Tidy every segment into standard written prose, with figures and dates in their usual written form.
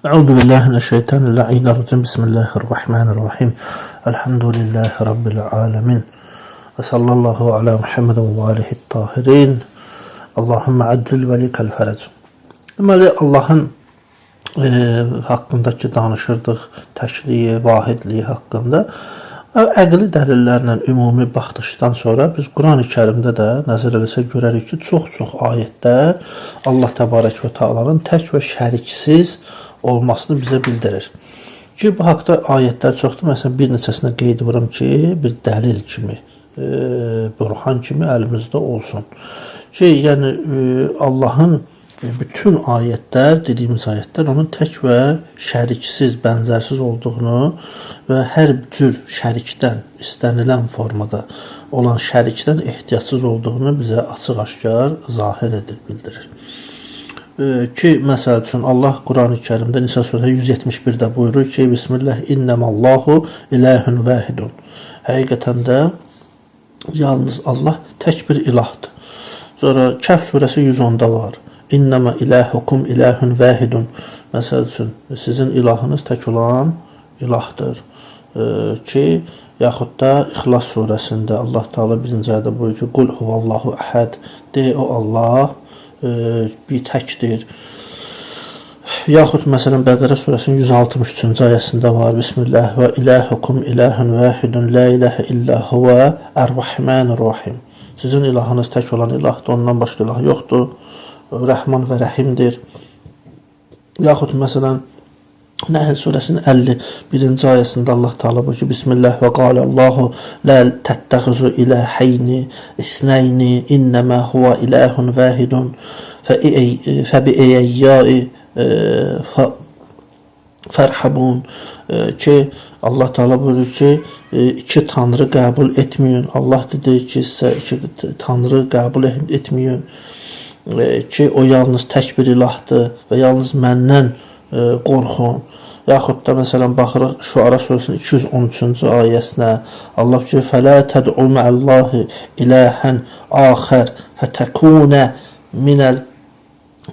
Euzu billahi mineşşeytanirracim. Bismillahirrahmanirrahim. Elhamdülillahi rabbil alamin. Ve sallallahu ala Muhammedin ve alihi tahirin. Allahumme accil ve likal fərec. Deməli, Allahın haqqındakı danışırdıq, təkliyi, vahidliyi haqqında. Əqli dəlillərlə ümumi baxışdan sonra biz Quran-ı Kərimdə də nəzər eləsə görərik ki, çox ayətlər Allah təbarək və Taala'nın tək və şəriksiz olmasını bizə bildirir. Ki, bu haqda ayətlər çoxdur. Məsələn, bir neçəsinə qeyd vurum ki, bir dəlil kimi, bürhan kimi əlimizdə olsun. Ki, yəni Allahın bütün ayətlər, dediyimiz ayətlər onun tək və şəriksiz, bənzərsiz olduğunu və hər cür şərikdən, istənilən formada olan şərikdən ehtiyatsız olduğunu bizə açıq-aşkar zahir edir, bildirir. Ki, məsəl üçün Allah Quran-ı Kərimdə Nisa surəsi 171-də buyurur ki, Bismillah, innəməllahu iləhün vəhidun. Həqiqətən də yalnız Allah tək bir ilahdır. Sonra Kəhf surəsi 110-da var. İnnəmə ilahukum ilahun vahidun. Məsəl üçün sizin ilahınız tək olan ilahdır. Ki, yaxud da İxlas surəsində Allah Teala birinci ayədə buyurur ki, Qul huvallahu əhəd. De, o Allah bir təkdir. Yaxud məsələn Bəqərə surəsinin 163-cü ayəsində var. Bismillah və ilahukum ilahun vahidun la ilahe illa huve er-rahmanir-rahim. Sizin ilahınız tək olan ilahdır, ondan başqa ilah yoxdur. Rəhman və Rəhimdir. Yaxud məsələn Nəhl surəsinin 51-ci ayəsində Allah Teala buyurur ki, Bismillah və qalə Allahu la təttəxizu iləhəyni isnəyni innəmə huvə iləhun vahidun fəbiəyyəyi fərhabun. Ki, Allah Teala buyurur ki, iki tanrı qəbul etməyin. Allah dedi ki, sizə iki tanrı qəbul etməyin. Ki, o yalnız tək bir ilahdır və yalnız məndən qorxun. Yaxud da məsələn baxırıq Şuara surəsinin 213-cü ayəsinə. Allah ki, fələ təd'u mə'allahi iləhən axər fətəkunə minəl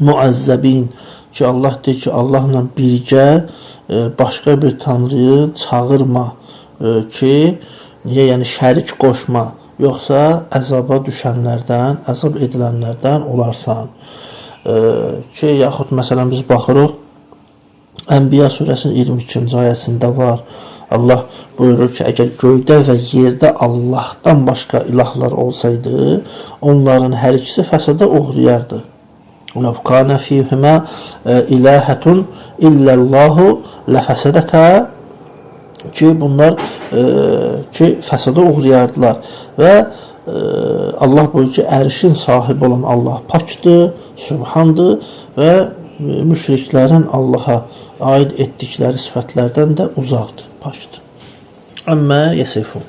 muəzzəbin. Ki, Allah deyir ki, Allahla birgə başqa bir tanrıyı çağırma. Ki, niyə? Yəni şərik qoşma. Yoxsa əzaba düşənlərdən, əzab edilənlərdən olarsan. Ki, yaxud məsələn biz baxırıq Ənbiya surəsinin 22-ci ayəsində var. Allah buyurur ki, əgər göydə və yerdə Allahdan başqa ilahlar olsaydı, onların hər ikisi fəsada uğrayardı. Ləv kana fihimə ilahətun illəllahu ləfəsədətə. Ki, bunlar ki, fəsada uğrayardılar. Və Allah buyurur ki, ərşin sahibi olan Allah pakdır, sübhandır və müşriklərin Allaha aid etdikləri sifətlərdən də uzaqdır, pakdır. Əmmə yəsifun.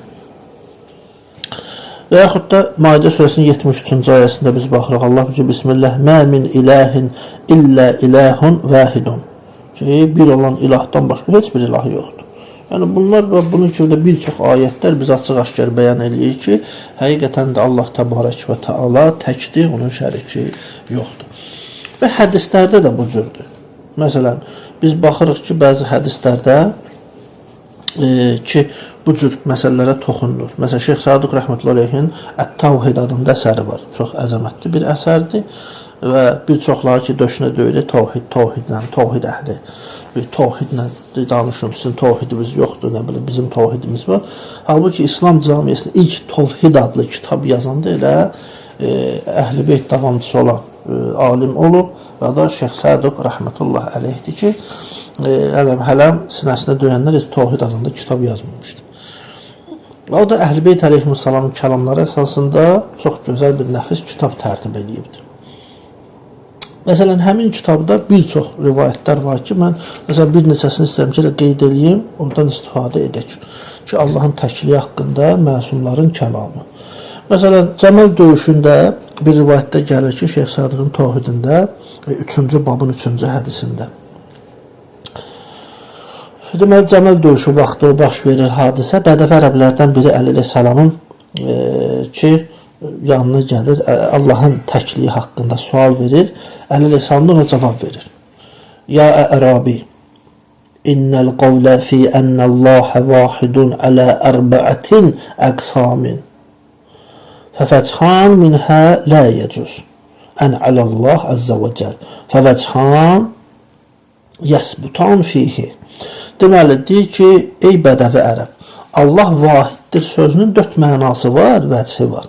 Və yaxud da Maidə surəsinin 73-cü ayəsində biz baxırıq. Allah buyurur ki, Bismillah, mə min ilahin illə ilahun vahidun. Ki, bir olan ilahdan başqa heç bir ilah yoxdur. Yəni bunlar və bunun kimi də bir çox ayətlər biz açıq-aşkar bəyan eləyir ki, həqiqətən də Allah təbarək və Teala təkdir, onun şəriki yoxdur. Və hədislərdə də bu cürdür. Məsələn, biz baxırıq ki, bəzi hədislərdə ki, bu cür məsələlərə toxunulur. Məsələn, Şeyx Sadıq rəhmətullahi əleyhin Ət-Tavhid adında əsəri var. Çox əzəmətli bir əsərdir və bir çoxları ki, döşünə döyülür tavhid əhli. Tavhidlə danışın, sizin tavhidimiz yoxdur, nə bilim, bizim tavhidimiz var. Halbuki İslam camiyyəsində ilk Tavhid adlı kitab yazanda elə Əhl-i Beyt davamçısı olan alim olub və da Şeyx Sadıq rəhmətullah əleyhdir ki, hələm sinəsinə döyənlər Tavhid adında kitab yazmamışdı. O da Əhl-i Beyt əleyhissalamın kəlamları əsasında çox gözəl bir nəfis kitab tərtib edibdir. Məsələn, həmin kitabda bir çox rivayətlər var ki, mən məsələn bir neçəsini istəyirəm ki, qeyd edeyim, oradan istifadə edək. Ki, Allahın təkliyi haqqında məsumların kəlamı. Məsələn, Cəməl döyüşündə bir rivayətdə gəlir ki, Şeyx Sadığın Tavhidində 3-cü babın 3-cü hədisində. Deməli, Cəməl döyüşü vaxtı baş verir hadisə. Bədəvi ərəblərdən biri Əli əleyhissalamın ki, yanına gəlir, Allahın təkliyi haqqında sual verir. Əli əleyhissalam da ona cavab verir. Ya Ərabi, İnnel qavlə fi ennəllâhe vahidun alə ərba'atin əqsamin. Fəfəthan minhə lə yəcuz. Ən aləlləh əzzə və cəl. Fəfəthan yəsbutan fihi. Deməli, deyir ki, ey bədəvi ərəb, Allah vahiddir sözünün 4 mənası var, vəchi var.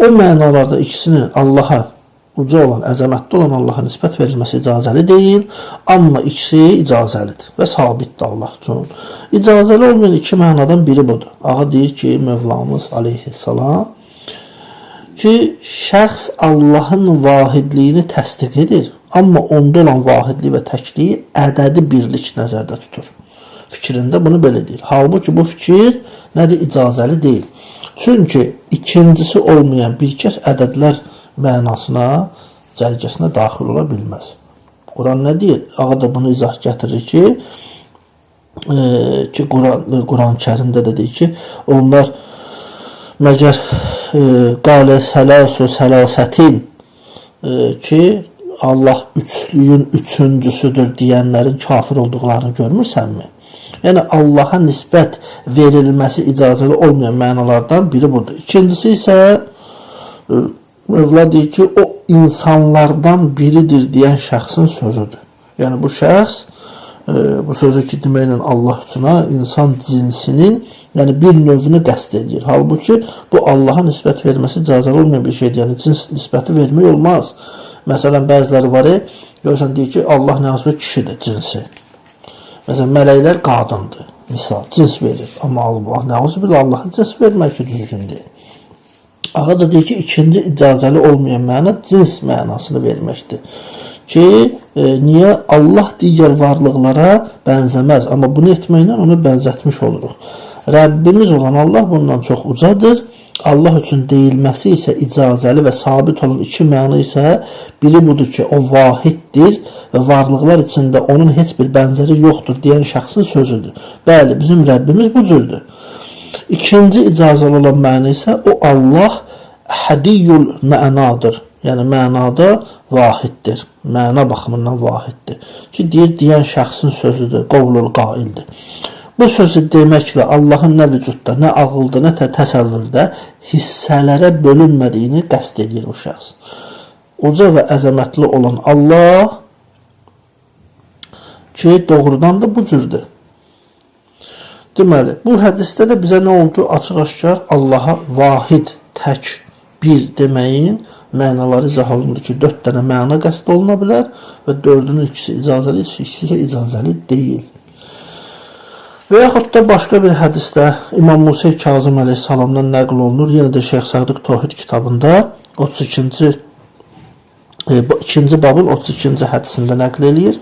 O mənalarda ikisinin Allaha uca olan, əzəmətli olan Allaha nisbət verilməsi icazəli deyil, amma ikisi icazəlidir və sabitdir Allah üçün. İcazəli olmayan 2 mənadan biri budur. Ağa deyir ki, Mövlamız aleyhissalam ki, şəxs Allahın vahidliyini təsdiq edir, amma onda olan vahidlik və təkliyi ədədi birlik nəzərdə tutur. Fikrində bunu belə deyir. Halbuki bu fikir nədir? İcazəli deyil. Çünki ikincisi olmayan bir kəs ədədlər mənasına, cərgəsinə daxil ola bilməz. Quran nə deyir? Ağa da bunu izah gətirir ki, Quran-ı Kərimdə də deyir ki, onlar məgər qalə sələsu sələsətin ki, Allah üçlüyün üçüncüsüdür deyənlərin kafir olduqlarını görmürsənmi? Yəni Allaha nisbət verilməsi icazəli olmayan mənalardan biri budur. İkincisi isə Mövla deyir ki, o insanlardan biridir deyən şəxsin sözüdür. Yəni bu şəxs bu sözü ki deməklə Allah üçün insan cinsinin yəni bir növünü qəsd edir. Halbuki bu Allaha nisbət verməsi icazəli olmayan bir şeydir. Yəni cins nisbəti vermək olmaz. Məsələn, bəziləri var, görürsən deyir ki, Allah nəzvə kişidir, cinsi. Məsələn, mələklər qadındır, misal, cins verir. Amma Allah nəzvə Allahın cins vermək ki, düzgün deyil. Ağa da deyir ki, ikinci icazəli olmayan məna cins mənasını verməkdir. Ki, niyə? Allah digər varlıqlara bənzəməz. Amma bunu etməklə onu bənzətmiş oluruq. Rəbbimiz olan Allah bundan çox ucadır. Allah üçün deyilməsi isə icazəli və sabit olan 2 məna isə biri budur ki, o vahiddir və varlıqlar içində onun heç bir bənzəri yoxdur deyən şəxsin sözüdür. Bəli, bizim Rəbbimiz bu cürdür. İkinci icazəli olan məna isə o Allah hədiyyül mənadır. Yəni mənada vahiddir. Məna baxımından vahiddir. Ki, deyən şəxsin sözüdür, qovlul qaildir. Bu sözü deməklə Allahın nə vücudda, nə ağılda, nə təsəvvürdə hissələrə bölünmədiyini qəsd edir bu şəxs. Uca və əzəmətli olan Allah ki, doğrudan da bu cürdür. Deməli, bu hədisdə də bizə nə oldu? Açıq-aşkar Allaha vahid, tək, bir deməyin mənaları izah olundu ki, 4 dənə məna qəsd oluna bilər və 4-ünün ikisi icazəli, ikisi icazəli deyil. Və yaxud da başqa bir hədisdə İmam Musa Kazım əleyhissalamdan nəql olunur. Yenə də Şeyx Sədıq Tövhid kitabında 2-ci babın 32-ci hədisində nəql eləyir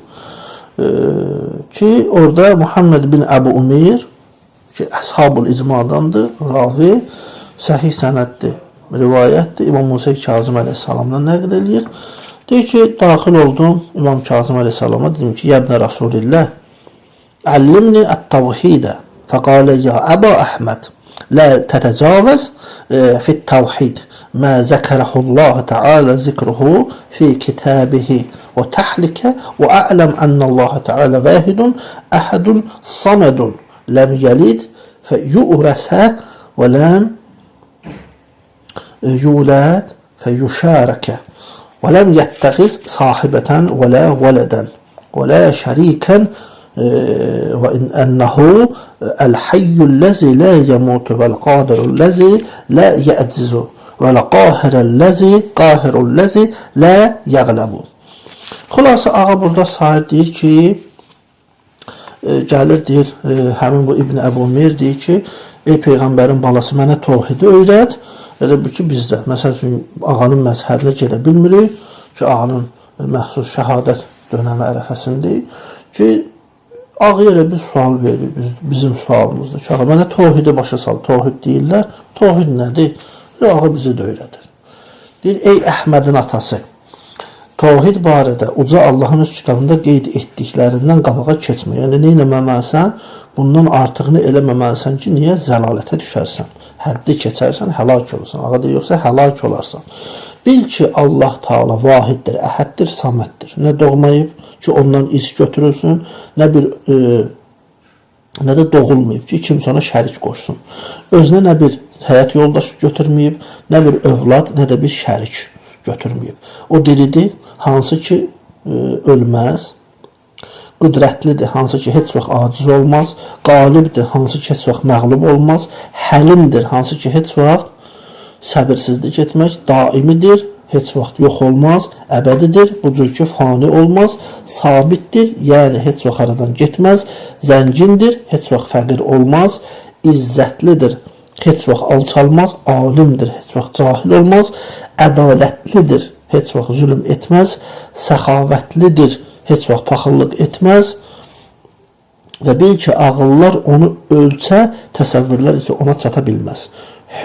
ki, orada Muhammed bin Əbu Umeyr ki, Əshab-ül İcmadandır, ravi, səhih sənəddir, rivayətdir. İmam Musa Kazım əleyhissalamdan nəql eləyir. Deyir ki, daxil oldum İmam Kazım əleyhissalama, dedim ki, Yəbnə Rasulillah, علمني التوحيد فقال يا أبا أحمد لا تتجاوز في التوحيد ما ذكره الله تعالى ذكره في كتابه وتحلك وأعلم أن الله تعالى واحد أحد صمد لم يلد فيؤرث ولم يولد فيشارك ولم يتخذ صاحبة ولا ولدا ولا شريكا وَإِنَّهُ الْحَيُّ الَّذِي لَا يَمُوتُ وَالْقَادِرُ الَّذِي لَا يَعْجِزُ وَالْقَاهِرُ الَّذِي لَا يَغْلَبُ. Xülasə, ağa burada sahib deyir ki, gəlir deyir, həmin bu İbn Əbu Umeyr deyir ki, ey Peyğəmbərin balası, mənə tövhidi öyrət. Elə bu ki, bizdə, məsəl üçün, ağanın məzhərinə gedə bilmirik ki, ağanın məxsus şəhadət dönəmi ərəfəsindəyik ki, ağa elə bir sual verir, bizim sualımızdır ki, ağa mənə tövhidi başa sal, tövhid deyirlər, tövhid nədir? Ağa bizi də öyrədir. Deyir, ey Əhmədin atası, tövhid barədə uca Allahın öz kitabında qeyd etdiklərindən qabağa keçmə. Yəni, nə eləməməlisən, bundan artığını eləməməlisən ki, niyə zəlalətə düşərsən, həddi keçərsən, həlak olursan, ağa deyir, yoxsa həlak olarsan. Bil ki, Allah Taala vahiddir, əhəddir, saməddir. Nə doğmayıb ki, ondan iz götürülsün, nə bir nə də doğulmayıb ki, kimsə ona şərik qoşsun. Özünə nə bir həyat yoldaşı götürməyib, nə bir övlad, nə də bir şərik götürməyib. O diridir, hansı ki ölməz, qüdrətlidir, hansı ki heç vaxt aciz olmaz, qalibdir, hansı ki heç vaxt məğlub olmaz, həlimdir, hansı ki heç vaxt səbirsizlik etmək, daimidir, heç vaxt yox olmaz, əbədidir, bu cür ki fani olmaz, sabitdir, yəni heç vaxt aradan getməz, zəngindir, heç vaxt fəqir olmaz, izzətlidir, heç vaxt alçalmaz, alimdir, heç vaxt cahil olmaz, ədalətlidir, heç vaxt zülm etməz, səxavətlidir, heç vaxt paxıllıq etməz və bil ki, ağıllar onu ölçə, təsəvvürlər isə ona çata bilməz.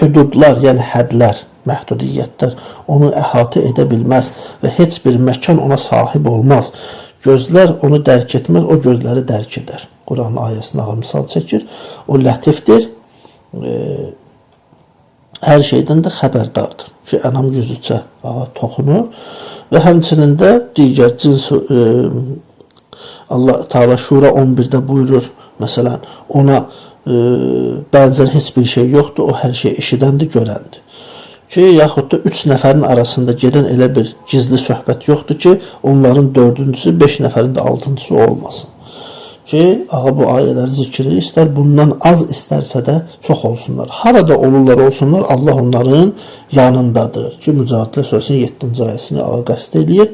Hüdudlar, yəni hədlər, məhdudiyyətlər onu əhatə edə bilməz və heç bir məkan ona sahib olmaz. Gözlər onu dərk etməz, o gözləri dərk edər. Quranın ayəsində ağa misal çəkir. O lətifdir, hər şeydən də xəbərdardır ki, ənam yüzücə ağa toxunur və həmçinin də digər cins Allah Teala Şura 11-də buyurur, məsələn, ona bənzər heç bir şey yoxdur, o hər şey eşidəndir, görəndir. Ki, yaxud da 3 nəfərin arasında gedən elə bir gizli söhbət yoxdur ki, onların 4-cüsü, 5 nəfərin də 6-cısı olmasın. Ki, ağa bu ayələri zikri istər bundan az istərsə də çox olsunlar. Harada olurlar olsunlar, Allah onların yanındadır. Ki, Mücadilə Surəsinin 7-ci ayəsini ağa qəsd eləyir.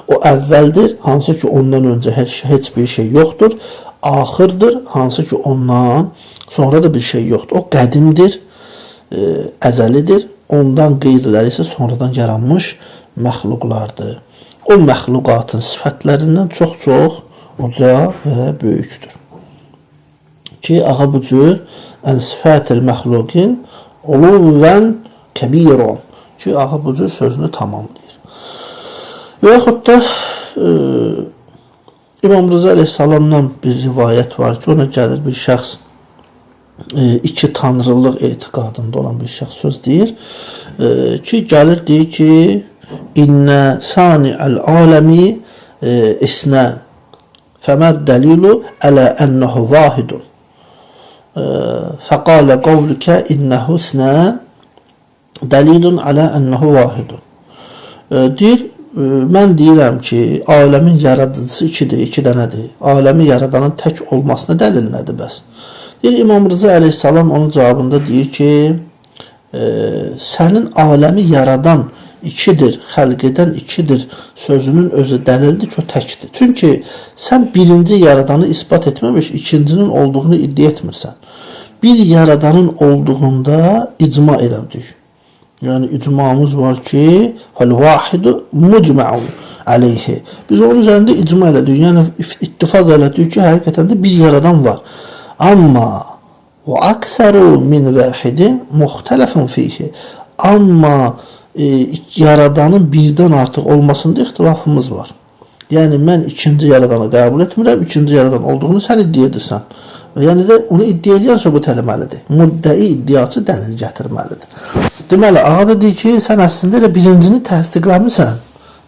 O əvvəldir, hansı ki ondan öncə heç bir şey yoxdur. Axırdır, hansı ki ondan sonra da bir şey yoxdur. O qədimdir, əzəlidir. Ondan qeyriləri isə sonradan yaranmış məxluqlardır. O məxluqatın sifətlərindən çox-çox uca və böyükdür. Ki, ağa bu cür ən sifətil məxluqin uluvən kəbiron. Ki, ağa bu cür sözünü tamamlayır. Və yaxud da İmam Rıza əleyhissalamdan bir rivayət var ki, ona gəlir bir şəxs iki tanrılıq etiqadında olan bir şəxs söz deyir ki, gəlir deyir ki, İnnə sani'əl aləmi isnən fəməd dəlilu ələ ənəhu vahidun fəqalə qavlükə innəhu isnən dəlilun ələ ənəhu vahidun. Deyir, mən deyirəm ki, aləmin yaradıcısı ikidir, iki dənədir. Aləmi yaradanın tək olmasına dəlil nədir bəs? Deyir, İmam Rıza əleyhissalam onun cavabında deyir ki, sənin aləmi yaradan ikidir, xəlq edən ikidir sözünün özü dəlildir ki, o təkdir. Çünki sən birinci yaradanı isbat etməmiş, ikincinin olduğunu iddia etmirsən. Bir yaradanın olduğunda icma elədik. Yəni, icmamız var ki, fəl-vahidu mucma'un aleyhi. Biz onun üzərində icma elədik, yəni ittifaq elədik ki, həqiqətən də bir yaradan var. Amma o aksaru min vahidin muxtəlifun fihi. Amma yaradanın birdən artıq olmasında ixtilafımız var. Yəni mən ikinci yaradanı qəbul etmirəm, ikinci yaradan olduğunu sən iddia edirsən. Yəni də onu iddia edən sübut eləməlidir. Müddəi iddiaçı dəlil gətirməlidir. Deməli, ağa da deyir ki, sən əslində elə birincini təsdiqləmirsən.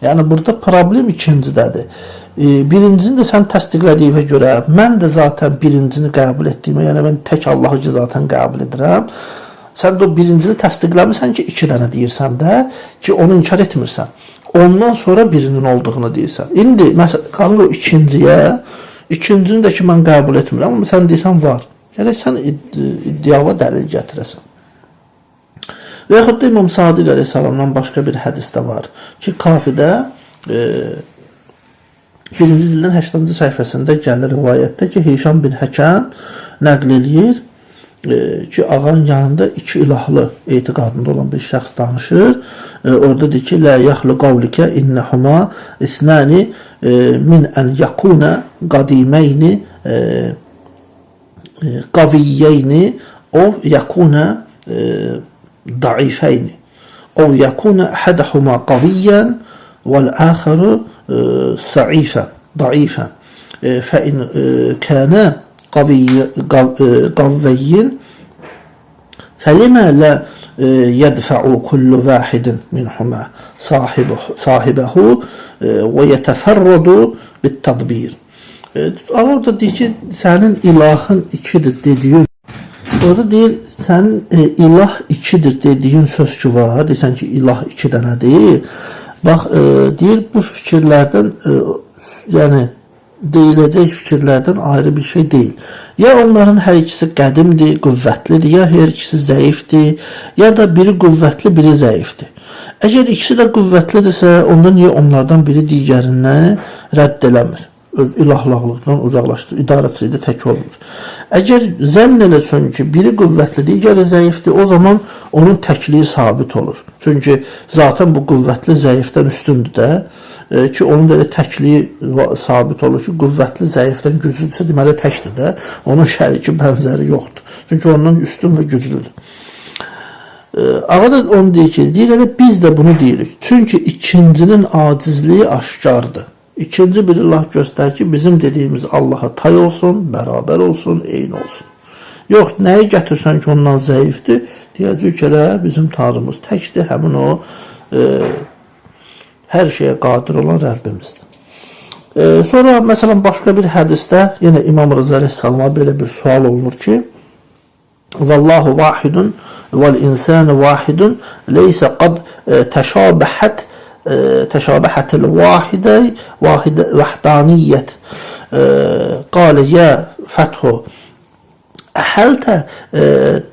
Yəni burada problem ikincidədir. Birincini də sən təsdiqlədiyinə görə mən də zaten birincini qəbul etdiyimə, yəni mən tək Allahı ki zaten qəbul edirəm. Sən də o birincini təsdiqləmirsən ki, 2 dənə deyirsən də ki, onu inkar etmirsən. Ondan sonra birinin olduğunu deyirsən. İndi məsələn qalır o ikinciyə, ikincini də ki mən qəbul etmirəm, amma sən deyirsən var. Yəni sən iddiava dəlil gətirəsən. Və yaxud da İmam Sadiq əleyhissalamdan başqa bir hədisdə var ki, Kafidə 1-ci zildən 80-ci səhifəsində gəlir rivayətdə ki, Hişam bin Həkəm nəql eləyir ki, ağanın yanında 2 ilahlı etiqadında olan bir şəxs danışır. Orada deyir ki, Lə yaxlu qavlikə innəhuma isnəni min ən yakuna qadiməyni qaviyyəyni o yakuna ضعيفين أو يكون أحدهما قويا والآخر ضعيفا فإن كان قويا فلما لا يدفع كل واحد منهما صاحبه ويتفرد بالتدبير Ama orada deyir ki, sənin ilahın ikidir dediyin. Orada deyir, sənin ilah ikidir dediyin söz ki var. Deyirsən ki, ilah iki dənədir. Bax, deyir, bu fikirlərdən, yəni, deyiləcək fikirlərdən ayrı bir şey deyil. Ya onların hər ikisi qədimdir, qüvvətlidir, ya hər ikisi zəifdir, ya da biri qüvvətli, biri zəifdir. Əgər ikisi də qüvvətlidirsə, onda niyə onlardan biri digərindən rədd eləmir? Öz ilahlaqlıqdan uzaqlaşdır, idarəçisi də tək olmur. Əgər zənn eləsən ki, biri qüvvətli, digəri zəifdir, o zaman onun təkliyi sabit olur. Çünki zaten bu qüvvətli zəifdən üstündür də, ki onun da elə təkliyi sabit olur ki, qüvvətli zəifdən güclüdürsə, deməli təkdir də, onun şəriki bənzəri yoxdur. Çünki ondan üstün və güclüdür. Ağa da onu deyir ki, elə biz də bunu deyirik. Çünki ikincinin acizliyi aşkardır. İkinci bir Allah göstərir ki, bizim dediyimiz Allaha tay olsun, bərabər olsun, eyni olsun. Yox, nəyi gətirsən ki, ondan zəifdir, deyəcək ki, bizim Tanrımız təkdir, həmin o hər şeyə qadir olan Rəbbimizdir. Sonra, məsələn, başqa bir hədisdə, yenə İmam Rıza Aleyhisselama belə bir sual olunur ki, Vallahu vahidun vel-insanu vahidun leysa qad teşabehatil vahdaniyet. Qale ya fethu ehelte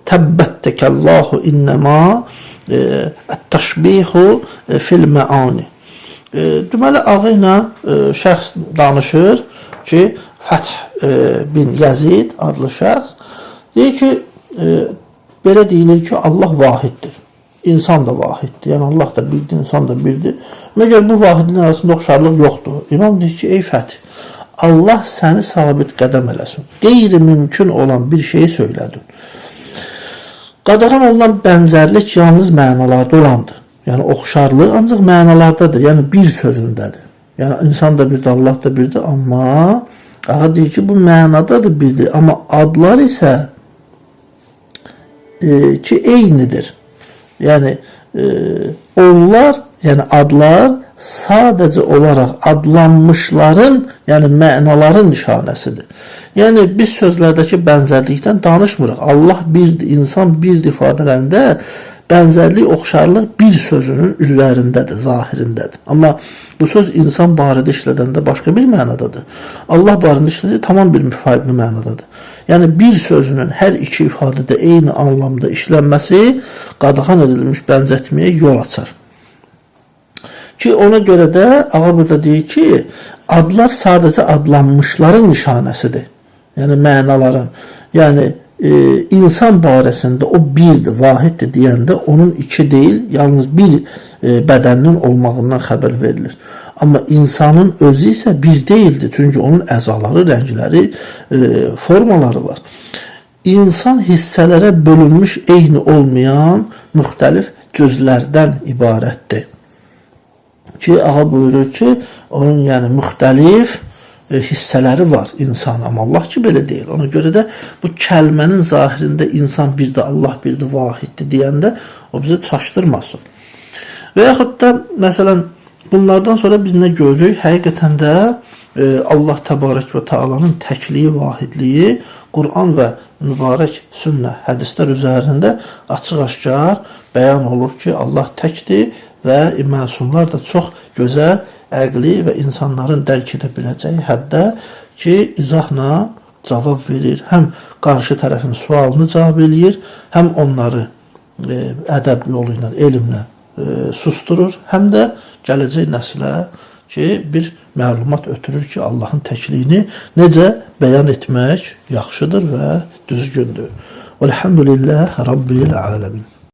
tebbettekallahu innema et-teşbihu fil meani. Deməli, ağı ilə şəxs danışır ki, Fəth bin Yazid adlı şəxs deyir ki, belə deyilir ki, Allah vahiddir. İnsan da vahiddir. Yəni Allah da birdir, insan da birdir. Məgər bu vahidin arasında oxşarlıq yoxdur. İmam deyir ki, ey Fəth, Allah səni sabit qədəm eləsin. Qeyri-mümkün olan bir şeyi söylədin. Qadağan olunan bənzərlik yalnız mənalarda olandır. Yəni oxşarlıq ancaq mənalardadır. Yəni bir sözündədir. Yəni insan da birdir, Allah da birdir. Amma ağa deyir ki, bu mənadadır birdir. Amma adlar isə ki eynidir. Yəni onlar, yəni adlar sadəcə olaraq adlanmışların, yəni mənaların nişanəsidir. Yəni biz sözlərdəki bənzərlikdən danışmırıq. Allah birdir, insan birdir ifadələrində bənzərlik, oxşarlıq bir sözünün üzərindədir, zahirindədir. Amma bu söz insan barədə işlədəndə başqa bir mənadadır. Allah barədə işlədəndə tamam bir fərqli mənadadır. Yəni bir sözünün hər iki ifadədə eyni anlamda işlənməsi qadağan edilmiş bənzətməyə yol açar. Ki ona görə də ağa burada deyir ki, adlar sadəcə adlanmışların nişanəsidir. Yəni mənaların. Yəni insan barəsində o birdir, vahiddir deyəndə onun iki deyil, yalnız bir bədəninin olmağından xəbər verilir. Amma insanın özü isə bir deyildir. Çünki onun əzaları, rəngləri, formaları var. İnsan hissələrə bölünmüş, eyni olmayan müxtəlif cüzlərdən ibarətdir. Ki, ağa buyurur ki, onun yəni müxtəlif hissələri var insan, amma Allah ki belə deyil. Ona görə də bu kəlmənin zahirində insan birdir, Allah birdir, vahiddir deyəndə o bizi çaşdırmasın. Və yaxud da məsələn bunlardan sonra biz nə görürük? Həqiqətən də Allah Təbarək və Teala'nın təkliyi, vahidliyi Quran və mübarək sünnə, hədislər üzərində açıq-aşkar bəyan olur ki, Allah təkdir və məsumlar da çox gözəl, əqli və insanların dərk edə biləcəyi həddə ki, izahla cavab verir. Həm qarşı tərəfin sualını cavab eləyir, həm onları ədəb yolu ilə, elmlə susturur, həm də gələcək nəslə ki, bir məlumat ötürür ki, Allahın təkliyini necə bəyan etmək yaxşıdır və düzgündür. Velhamdülillah Rabbil aləmin.